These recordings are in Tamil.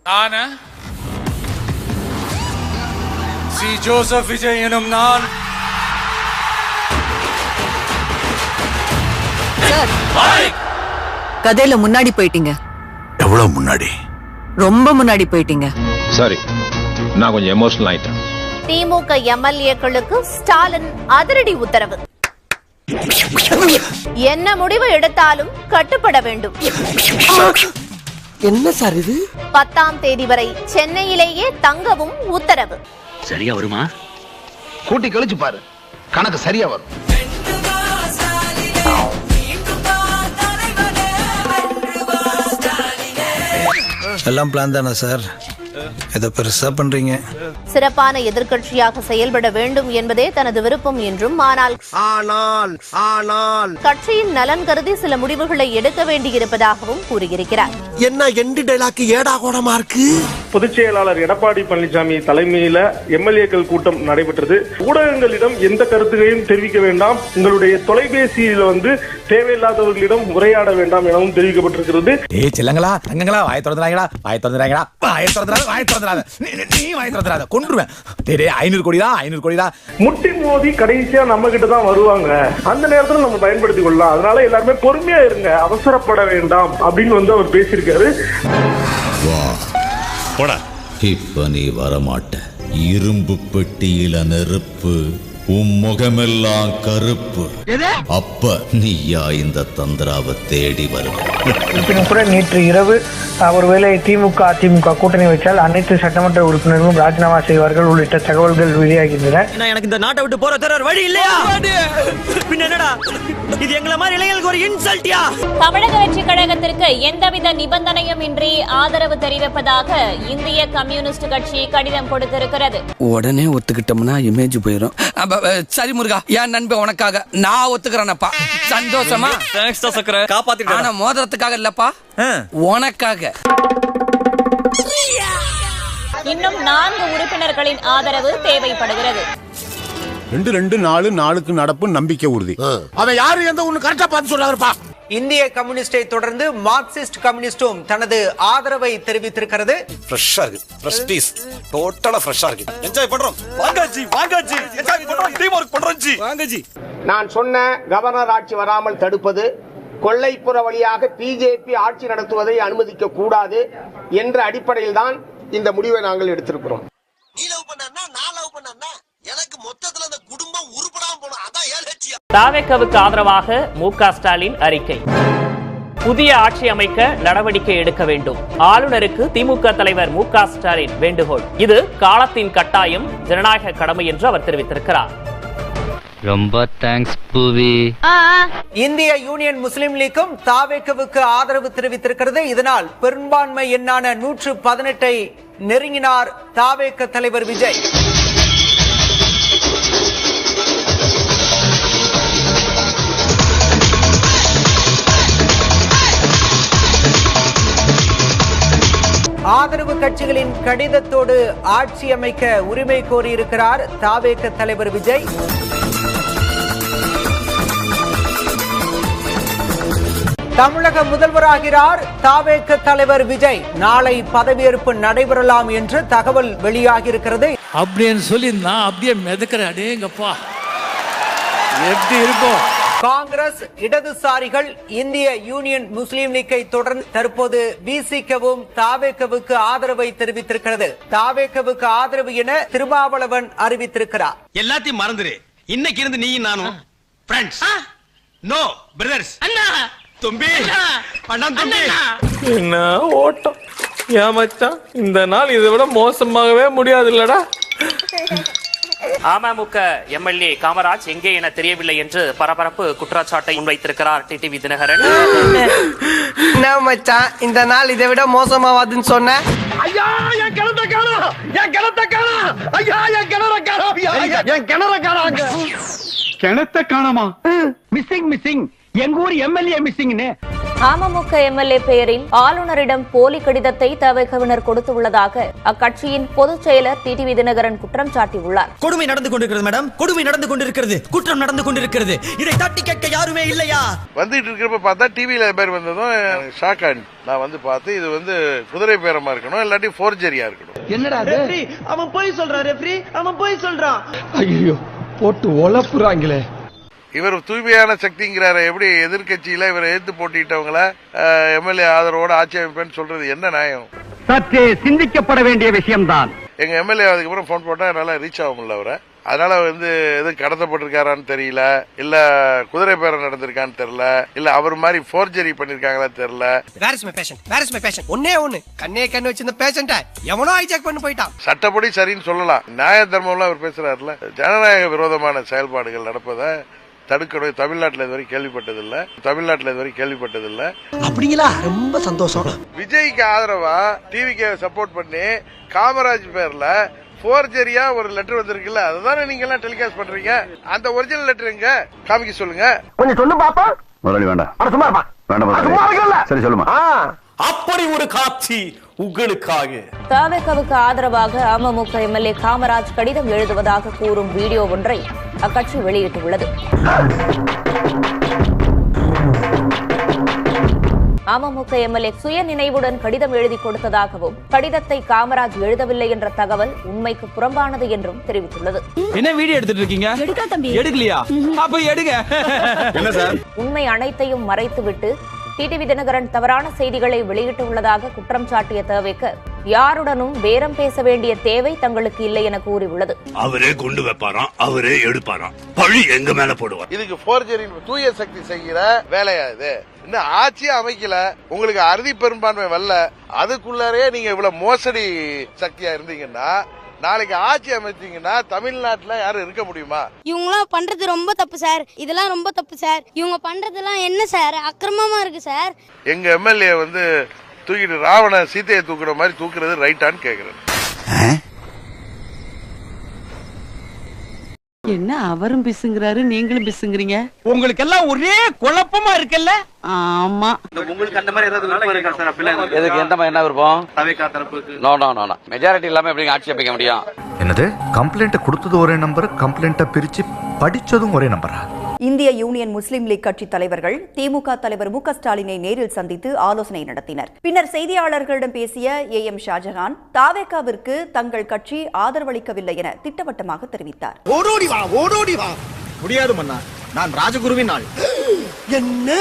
நானா சி ஜோசப் விஜய் எனும் நான் சார் கதையில முன்னாடி போயிட்டீங்க. எவ்வளவு முன்னாடி? ரொம்ப முன்னாடி போயிட்டீங்க. சாரி, நான் கொஞ்சம் எமோஷனல் ஆயிட்டேன். திமுக எம்எல்ஏக்களுக்கு ஸ்டாலின் அதிரடி உத்தரவு. என்ன முடிவு எடுத்தாலும் கட்டுப்பட வேண்டும். என்ன சார் இது? 10ஆம் தேதி வரை சென்னையிலேயே தங்கவும் உத்தரவு. சரியா வருமா? கூட்டி கழிச்சு பாரு, கணக்கு சரியா வரும். எல்லாம் பிளான் தானே சார்? ஏதோ பெருசா பண்றீங்க. சிறப்பான எதிர்க்கட்சியாக செயல்பட வேண்டும் என்பதே தனது விருப்பம் என்றும், ஆனால் கட்சியின் நலன் கருதி சில முடிவுகளை எடுக்க வேண்டியிருப்பதாகவும் கூறியிருக்கிறார். என்ன எண்டு டைலாக் ஏடா கோடமா இருக்கு? பொதுச் செயலாளர் எடப்பாடி பழனிசாமி தலைமையில எம்எல்ஏக்கள் கூட்டம் நடைபெற்றது. ஊடகங்களிடம் எந்த கருத்துகளையும் தெரிவிக்க வேண்டாம், உங்களுடைய தொலைபேசியில தேவையில்லாதவர்களிடம் உரையாட வேண்டாம் எனவும் தெரிவிக்கப்பட்டிருக்கிறது. முட்டி மோதி கடைசியா நம்ம கிட்ட தான் வருவாங்க, அந்த நேரத்தில் நம்ம பயன்படுத்திக் கொள்ளலாம். அதனால எல்லாருமே பொறுமையா இருங்க, அவசரப்பட வேண்டாம் அப்படின்னு அவர் பேசியிருக்காரு. இப்ப நீ வரமாட்ட. இரும்பு பெட்டியில நெருப்பு, உன் முகமெல்லாம் கருப்பு. அப்ப நீயா இந்த தந்திராவை தேடி வருவ. நேற்று இரவு ஒருவேளை திமுக அதிமுக கூட்டணி வைத்தால் அனைத்து சட்டமன்ற உறுப்பினர்களும் ராஜினாமா செய்வார்கள் உள்ளிட்ட தகவல்கள் வெளியாகின்றன. எனக்கு இந்த நாட்டை விட்டு போற தர வழி இல்லையா? பின்ன என்னடா இது? எங்கள மாதிரி இளைஞர்களுக்கு ஒரு இன்சல்ட்டியா? தமிழக வெற்றி கழகத்திற்கு எந்தவித நிபந்தனையும் இன்றி ஆதரவு தெரிவிப்பதாக இந்திய கம்யூனிஸ்ட் கட்சி கடிதம் கொடுத்திருக்கிறது. உடனே ஒத்துக்கிட்டோம்னா இமேஜ் போயிடும். சரி முருகா, என் நண்பன் உனக்காக நான் ஒத்துக்கிறேனப்பா. சந்தோஷமா? ஆனா மோதிரத்துக்காக இல்லப்பா, உனக்காக. இன்னும் 4 உறுப்பினர்களின் ஆதரவு தேவைப்படுகிறது. 2-2-4 நடப்பு நம்பிக்கை உறுதி. அவன் யாரு எந்த ஒண்ணு கரெக்டா பார்த்து சொல்றாருப்பா. இந்திய கம்யூனிஸ்டை தொடர்ந்து மார்க்சிஸ்ட் கம்யூனிஸ்டும் தனது ஆதரவை தெரிவித்திருக்கிறது. ஃப்ரெஷ்ஷா இருக்கு. Fresh piece. டோட்டலா ஃப்ரெஷ்ஷா இருக்கு. என்ஜாய் பண்றோம். வாங்கஜி வாங்கஜி. என்ஜாய் பண்றோம். டீம் வொர்க் பண்றோம் ஜி. வாங்கஜி. நான் சொன்ன கவர்னர் ஆட்சி வராமல் தடுப்பது, கொள்ளைப்புற வழியாக பிஜேபி ஆட்சி நடத்துவதை அனுமதிக்க கூடாது என்ற அடிப்படையில் தான் இந்த முடிவை நாங்கள் எடுத்திருக்கிறோம். தாவேக்காவுக்கு ஆதரவாக மு.க. ஸ்டாலின் அறிக்கை. புதிய ஆட்சி அமைக்க நடவடிக்கை எடுக்க வேண்டும். ஆளுநருக்கு திமுக தலைவர் மு.க. ஸ்டாலின் வேண்டுகோள். இது காலத்தின் கட்டாயம், ஜனநாயக கடமை என்று அவர் தெரிவித்திருக்கிறார். ரொம்ப தேங்க்ஸ் பூவி. இந்திய யூனியன் முஸ்லிம் லீக்கும் தாவேக்காவுக்கு ஆதரவு தெரிவித்திருக்கிறது. இதனால் பெரும்பான்மை எண்ணான 118 நெருங்கினார் தாவேக்கா தலைவர் விஜய். ஆதரவு கட்சிகளின் கடிதத்தோடு ஆட்சி அமைக்க உரிமை கோரியிருக்கிறார் தாவேக்கா தலைவர் விஜய். தமிழக முதல்வராகிறார் தாவேக்கா தலைவர் விஜய். நாளை பதவியேற்பு நடைபெறலாம் என்று தகவல் வெளியாகியிருக்கிறது. அப்படின்னு சொல்லி நான் அப்படியே மிதக்கிறேன். அடேங்கப்பா, எப்படி இருக்கும்? காங்கிரஸ், இடதுசாரிகள், இந்திய யூனியன் முஸ்லீம் லீக்கை தொடர்ந்து தற்போது விசிகவும் தாவேக்காவுக்கு ஆதரவை தெரிவித்திருக்கிறது. தாவேக்காவுக்கு ஆதரவு என திருமாவளவன் அறிவித்திருக்கிறார். எல்லாத்தையும் மறந்துரு, இன்னைக்கு இருந்து நீ நானும் ஃப்ரெண்ட்ஸ். No brothers. அண்ணா தும்பி அண்ணா தும்பி. என்ன ஓட்டம் ஏமாச்சான். இந்த நாள் இதை விட மோசமாகவே முடியாது இல்லடா. அமமுக எம்எல்ஏ காமராஜ் எங்கே என தெரியவில்லை என்று பரபரப்பு குற்றச்சாட்டை முன்வைத்திருக்கிறார் டிடிவி தினகரன். மச்சான், இந்த நாள் இதை விட மோசமாவாதுன்னு சொன்ன. ஐயா என் கிணத்த காணோம், என் கிணத்த காணோம். ஐயா என் கிணற காணோம், என் கிணற காணாங்க. கிணத்த காணோமா? Missing missing. எங்க ஊர் எம்எல்ஏ மிஸ்ஸிங்னு அமமுக எம்எல்ஏ பெயரில் ஆளுநரிடம் போலி கடிதத்தை தவிகவினர் கொடுத்துள்ளதாக அக்கட்சியின் பொதுச் செயலர் டிடிவி தினகரன் குற்றம் சாட்டியுள்ளார். கொடுமை நடந்து கொண்டிருக்கிறது மேடம், கொடுமை நடந்து கொண்டிருக்கிறது, குற்றம் நடந்து கொண்டிருக்கிறது. இதை தட்டி கேட்க யாருமே இல்லையா? வந்துட்டு இருக்கிறப்ப பார்த்தா டிவியில பேர் வந்ததும் ஷாக் ஆனி. நான் வந்து பார்த்து இது வந்து குதிரை பேரமா இருக்கணும், இல்லாட்டி ஃபோர்ஜரியா இருக்கணும். என்னடா ரெஃப்ரி அவன் போய் சொல்றான், ரெஃப்ரி அவன் போய் சொல்றான். ஐயோ போட்டு ஒலப்புறாங்களே. இவர் தூய்மையான சக்திங்கிறார, எப்படி எதிர்கட்சியில இவரை எதிர்த்து போட்டிட்டவங்கள எம்எல்ஏ ஆதரவோட ஆட்சி அமைப்பேன்னு சொல்றது என்ன நியாயம்? சற்றே சிந்திக்கப்பட வேண்டிய விஷயம்தான். எங்க எம்எல்ஏ அதுக்கப்புறம் போன் போட்டா என்னால ரீச் ஆக முடியல அவரை. அதனால வந்து எதுவும் கடத்தப்பட்டிருக்காரான்னு தெரியல, இல்ல குதிரை பேரம் நடந்திருக்கான்னு தெரியல, இல்ல அவர் மாதிரி ஃபோர்ஜரி பண்ணிருக்காங்களா தெரியல. ஒன்னே ஒண்ணு கண்ணே கண்ணு வச்சிருந்த பேஷண்ட எவனோ ஹைஜாக் பண்ணி போயிட்டான். சட்டப்படி சரின்னு சொல்லலாம், நியாய தர்மம்லாம் அவர் பேசுறாருல. ஜனநாயக விரோதமான செயல்பாடுகள் நடப்பதை தடுக்கணும். தமிழ்நாட்டில் இதுவரை கேள்விப்பட்டதில்லை. அப்படிங்களா? ரொம்ப சந்தோஷம். விஜய்க்கு ஆதரவா டிவிக்கு சப்போர்ட் பண்ணி காமராஜ் பேர்ல ஃபோர்ஜரியா ஒரு லெட்டர் வந்திருக்குல்ல, அதுதானே நீங்க எல்லாம் டெலிகாஸ்ட் பண்றீங்க. அந்த ஒரிஜினல் லெட்டர் எங்க காமிக்க சொல்லுங்க. கொஞ்சம் சொல்லு பாப்பா. முதலாளி வேண்டாம், வேண்டாம். சரி சொல்லுமா. அப்படி ஒரு காட்சி உங்களுக்காக. தவிகவுக்கு ஆதரவாக அமமுக எம்எல்ஏ காமராஜ் கடிதம் எழுதுவதாக கூறும் வீடியோ ஒன்றை அக்கட்சி வெளியிட்டுள்ளது. அமமுக எம்எல்ஏ சுய நினைவுடன் கடிதம் எழுதி கொடுத்ததாகவும், கடிதத்தை காமராஜ் எழுதவில்லை என்ற தகவல் உண்மைக்கு புறம்பானது என்றும் தெரிவித்துள்ளது. என்ன வீடியோ எடுத்துட்டு இருக்கீங்க? எடுக்கலையா? அப்ப எடுங்க. என்ன சார்? உண்மை அனைத்தையும் மறைத்துவிட்டு டிடிவி தினகரன் தவறான செய்திகளை வெளியிட்டுள்ளதாக குற்றம் சாட்டிய தவிக, யாருடனும் பேரம் பேச வேண்டிய தேவை தங்களுக்கு இல்லை என கூறியுள்ளது. அவரே கொண்டு வைப்பாராம், அவரே எடுப்பாராம், பழி எங்க மேல போடுவார். இதுக்கு ஃபோர்ஜரி தூய சக்தி செய்கிற வேலையா இது? இன்னும் ஆட்சியே அமைக்கல, உங்களுக்கு அறுதி பெரும்பான்மை வரல, அதுக்குள்ளாரே நீங்க இவ்வளவு மோசடி சக்தியா இருந்தீங்கன்னா நாளைக்கு ஆட்சி அமைச்சீங்கன்னா தமிழ்நாட்டுல யாரும் இருக்க முடியுமா? இவங்களாம் பண்றது ரொம்ப தப்பு சார், இதெல்லாம் ரொம்ப தப்பு சார். இவங்க பண்றதெல்லாம் என்ன சார், அக்கிரமமா இருக்கு சார். எங்க எம்எல்ஏ வந்து தூக்கிட்டு ராவண சீதையை தூக்குற மாதிரி தூக்குறது ரைட்டான்னு கேக்குறேன். என்ன அவரும் பிசுங்கிறாரு, நீங்களும் பிசுங்கிறீங்க. உங்களுக்கு எல்லாம் ஒரே குழப்பமா இருக்குல்ல? ஆமா. உங்களுக்கு அந்த மாதிரி ஏதாவது இருக்கா சார்? எதுக்கு எந்த மாதிரி என்ன விருப்பம்? தவிகா தரப்புக்கு. நோ மெஜாரிட்டி இல்லாம எப்படி ஆட்சி அமைக்க முடியும்? என்னது? கம்ப்ளைண்ட் கொடுத்தது ஒரே நம்பர், கம்ப்ளைண்ட்டை பிரிச்சு படிச்சதும் ஒரே நம்பரா? இந்திய யூனியன் முஸ்லீம் லீக் கட்சி தலைவர்கள் திமுக தலைவர் மு க ஸ்டாலினை நேரில் சந்தித்து ஆலோசனை நடத்தினர். பின்னர் செய்தியாளர்களிடம் பேசிய ஏஎம் ஷாஜகான், தாவேகாவிற்கு தங்கள் கட்சி ஆதரவளிக்கவில்லை என திட்டவட்டமாக தெரிவித்தார். ஓடோடி வா. முடியாது மன்னா, நான் ராஜகுருவின் ஆள். என்ன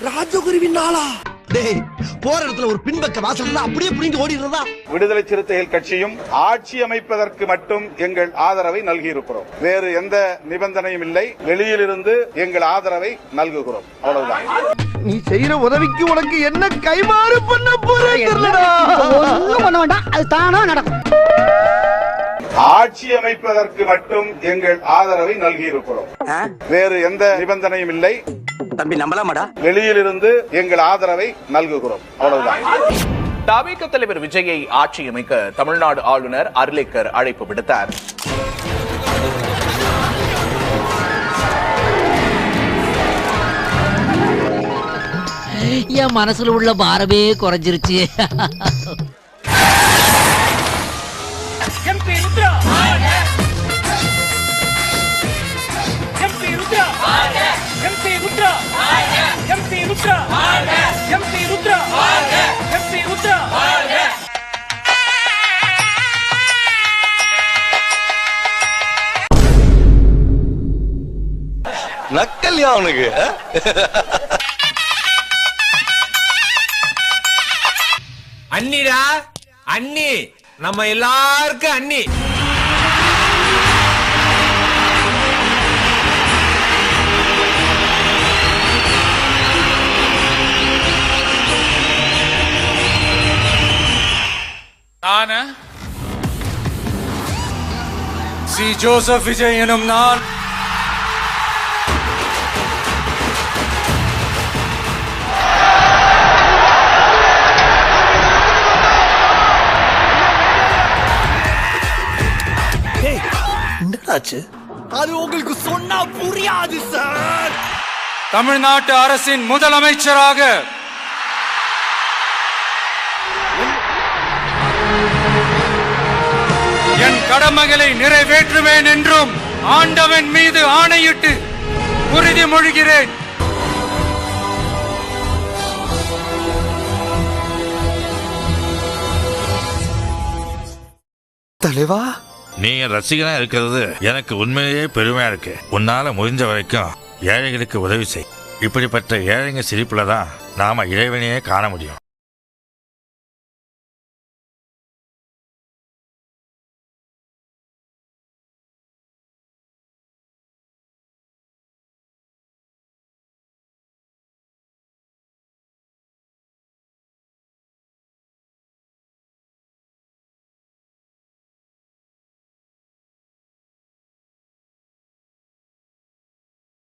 ராஜகுருவின் ஆளா? டேய், போற இடத்துல ஒரு பின்பக்க வாசல் அப்படியே புடிங்கி ஓடிடுறதா? விடுதலை சிறுத்தைகள் கட்சியும் ஆட்சி அமைப்பதற்கு மட்டும் எங்கள் ஆதரவை நல்கியிருக்கிறோம். வேறு எந்த நிபந்தனையும் இல்லை. வெளியிலிருந்து எங்கள் ஆதரவை நல்குகிறோம், அவ்வளவுதான். நீ செய்யற உதவிக்கு உனக்கு என்ன கைமாறு பண்ண போறேடா? ஒண்ணும் பண்ண வேண்டாம், அது தானா நடக்கும். ஆட்சி அமைப்பதற்கு மட்டும் எங்கள் ஆதரவை நல்கியிருக்கிறோம். வேறு எந்த நிபந்தனையும் இல்லை. தம்பி நம்பலாமாடா? வெளியிலிருந்து எங்கள் ஆதரவை நல்குகிறோம், அவ்வளவுதான். தவிக தலைவர் விஜயை ஆட்சி அமைக்க தமிழ்நாடு ஆளுநர் அர்லேக்கர் அழைப்பு விடுத்தார். என் மனசுல உள்ள பாரமே குறைஞ்சிருச்சு. நக்கல்யா அவனுக்கு. அண்ணிடா அண்ணி, நம்ம எல்லாருக்கும் அண்ணி. நானு சி ஜோசப் விஜய் எனும் நான் அது உங்களுக்கு சொன்னா புரியாது சார். தமிழ்நாட்டு அரசின் முதலமைச்சராக என் கடமைகளை நிறைவேற்றுவேன் என்றும் ஆண்டவன் மீது ஆணையிட்டு உறுதிமொழிகிறேன். தலைவா, நீ ரசிகனா இருக்கிறது எனக்கு உண்மையிலேயே பெருமையா இருக்கு. உன்னால முடிஞ்ச வரைக்கும் ஏழைகளுக்கு உதவி செய். இப்படிப்பட்ட ஏழைங்க சிரிப்புல தான் நாம இறைவனையே காண முடியும்.